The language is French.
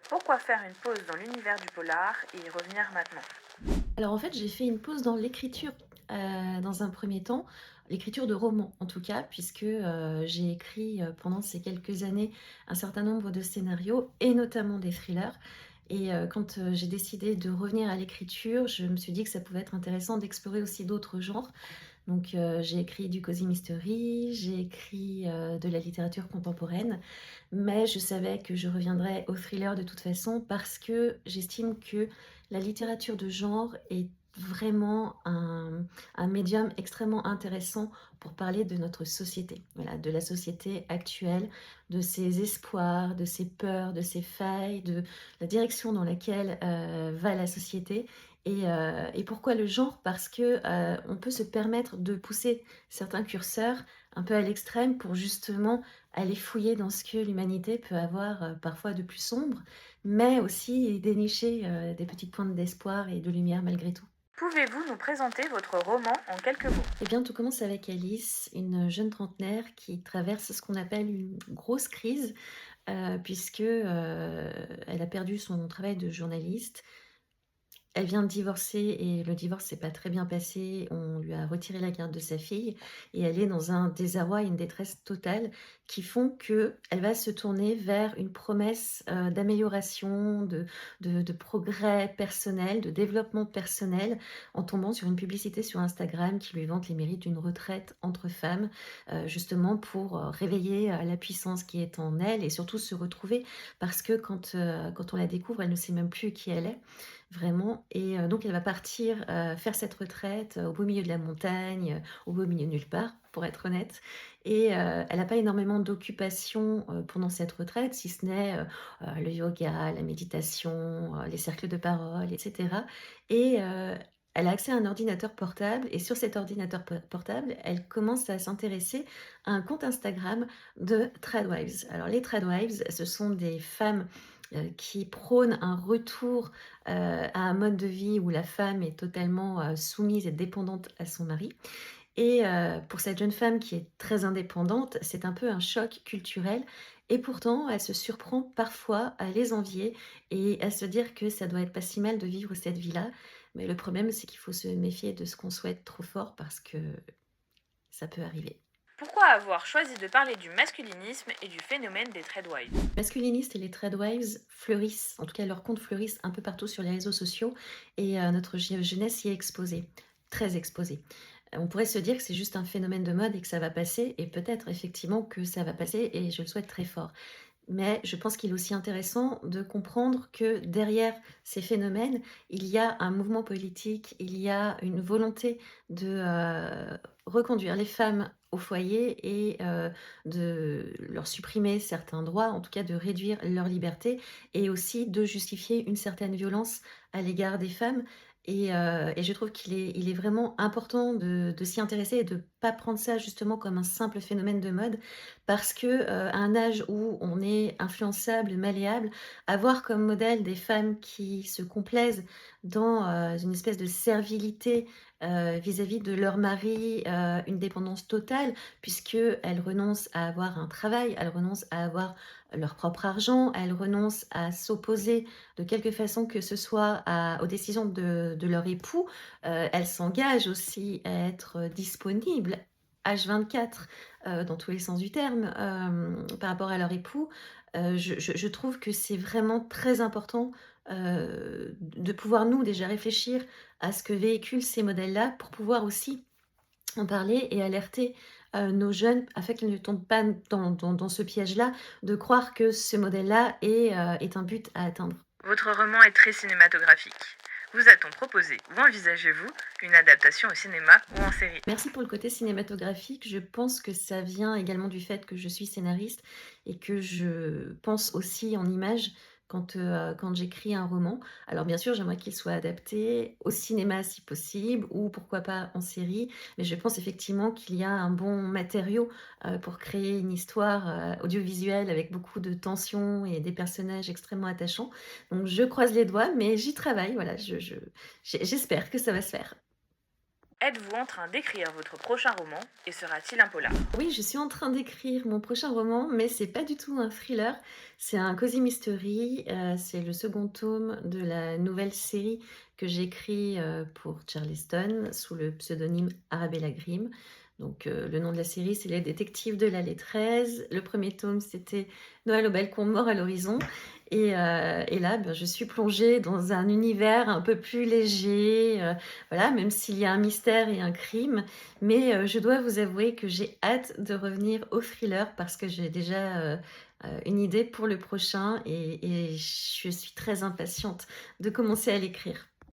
Pourquoi faire une pause dans l'univers du polar et y revenir maintenant? Alors en fait, j'ai fait une pause dans l'écriture, dans un premier temps, l'écriture de romans en tout cas, puisque, j'ai écrit, pendant ces quelques années, un certain nombre de scénarios et notamment des thrillers et quand, j'ai décidé de revenir à l'écriture, je me suis dit que ça pouvait être intéressant d'explorer aussi d'autres genres. Donc, j'ai écrit du cosy mystery, j'ai écrit, de la littérature contemporaine, mais je savais que je reviendrais au thriller de toute façon parce que j'estime que la littérature de genre est vraiment un médium extrêmement intéressant pour parler de notre société. Voilà, de la société actuelle, de ses espoirs, de ses peurs, de ses failles, de la direction dans laquelle, va la société et pourquoi le genre? Parce que, on peut se permettre de pousser certains curseurs un peu à l'extrême pour justement aller fouiller dans ce que l'humanité peut avoir, parfois de plus sombre, mais aussi dénicher, des petites pointes d'espoir et de lumière malgré tout. Pouvez-vous nous présenter votre roman en quelques mots? Eh bien, tout commence avec Alice, une jeune trentenaire qui traverse ce qu'on appelle une grosse crise, puisque, elle a perdu son travail de journaliste. Elle vient de divorcer et le divorce s'est pas très bien passé. On lui a retiré la garde de sa fille et elle est dans un désarroi et une détresse totale qui font qu'elle va se tourner vers une promesse, d'amélioration, de progrès personnel, de développement personnel, en tombant sur une publicité sur Instagram qui lui vante les mérites d'une retraite entre femmes, justement pour, réveiller, la puissance qui est en elle et surtout se retrouver parce que quand on la découvre, elle ne sait même plus qui elle est. Vraiment et donc elle va partir, faire cette retraite, au beau milieu de la montagne, au beau milieu de nulle part, pour être honnête et elle a pas énormément d'occupations, pendant cette retraite, si ce n'est, le yoga, la méditation, les cercles de parole et cetera et elle a accès à un ordinateur portable et sur cet ordinateur portable, elle commence à s'intéresser à un compte Instagram de tradwives. Alors les tradwives, ce sont des femmes, qui prônent un retour à un mode de vie où la femme est totalement, soumise et dépendante à son mari et pour cette jeune femme qui est très indépendante, c'est un peu un choc culturel et pourtant elle se surprend parfois à les envier et à se dire que ça doit être pas si mal de vivre cette vie-là. Mais le problème, c'est qu'il faut se méfier de ce qu'on souhaite trop fort parce que ça peut arriver. Pourquoi avoir choisi de parler du masculinisme et du phénomène des tradwives? Masculinistes et les tradwives fleurissent, en tout cas leurs comptes fleurissent un peu partout sur les réseaux sociaux et notre jeunesse y est exposée, très exposée. On pourrait se dire que c'est juste un phénomène de mode et que ça va passer et peut-être effectivement que ça va passer et je le souhaite très fort. Mais je pense qu'il est aussi intéressant de comprendre que derrière ces phénomènes, il y a un mouvement politique, il y a une volonté de, reconduire les femmes au foyer et de leur supprimer certains droits, en tout cas de réduire leur liberté et aussi de justifier une certaine violence à l'égard des femmes et je trouve qu'il est vraiment important de s'y intéresser et de pas prendre ça justement comme un simple phénomène de mode parce que, à un âge où on est influençable, malléable, avoir comme modèle des femmes qui se complaisent dans, une espèce de servilité, vis-à-vis de leur mari, une dépendance totale puisqu'elles renoncent à avoir un travail, elles renoncent à avoir leur propre argent, elles renoncent à s'opposer de quelque façon que ce soit aux décisions de leur époux. Elles s'engagent aussi à être disponibles H24 dans tous les sens du terme, par rapport à leur époux, je trouve que c'est vraiment très important, de pouvoir nous déjà réfléchir à ce que véhiculent ces modèles-là pour pouvoir aussi en parler et alerter, nos jeunes afin qu'ils ne tombent pas dans ce piège-là de croire que ce modèle-là est un but à atteindre. Votre roman est très cinématographique. Vous a-t-on proposé ou envisagez-vous une adaptation au cinéma ou en série? Merci pour le côté cinématographique. Je pense que ça vient également du fait que je suis scénariste et que je pense aussi en images quand j'écris un roman. Alors bien sûr, j'aimerais qu'il soit adapté au cinéma si possible ou pourquoi pas en série, mais je pense effectivement qu'il y a un bon matériau, pour créer une histoire, audiovisuelle avec beaucoup de tension et des personnages extrêmement attachants. Donc je croise les doigts, mais j'y travaille, voilà, j'espère que ça va se faire. Êtes-vous en train d'écrire votre prochain roman et sera-t-il un polar? Oui, je suis en train d'écrire mon prochain roman, mais c'est pas du tout un thriller, c'est un cosy mystery, c'est le second tome de la nouvelle série que j'écris, pour Charleston sous le pseudonyme Arabella Grimm. Donc, le nom de la série, c'est Les détectives de l'allée 13. Le premier tome, c'était Noël au balcon, mort à l'horizon et là, je suis plongée dans un univers un peu plus léger, voilà, même s'il y a un mystère et un crime, mais je dois vous avouer que j'ai hâte de revenir au thriller parce que j'ai déjà, une idée pour le prochain et je suis très impatiente de commencer à l'écrire.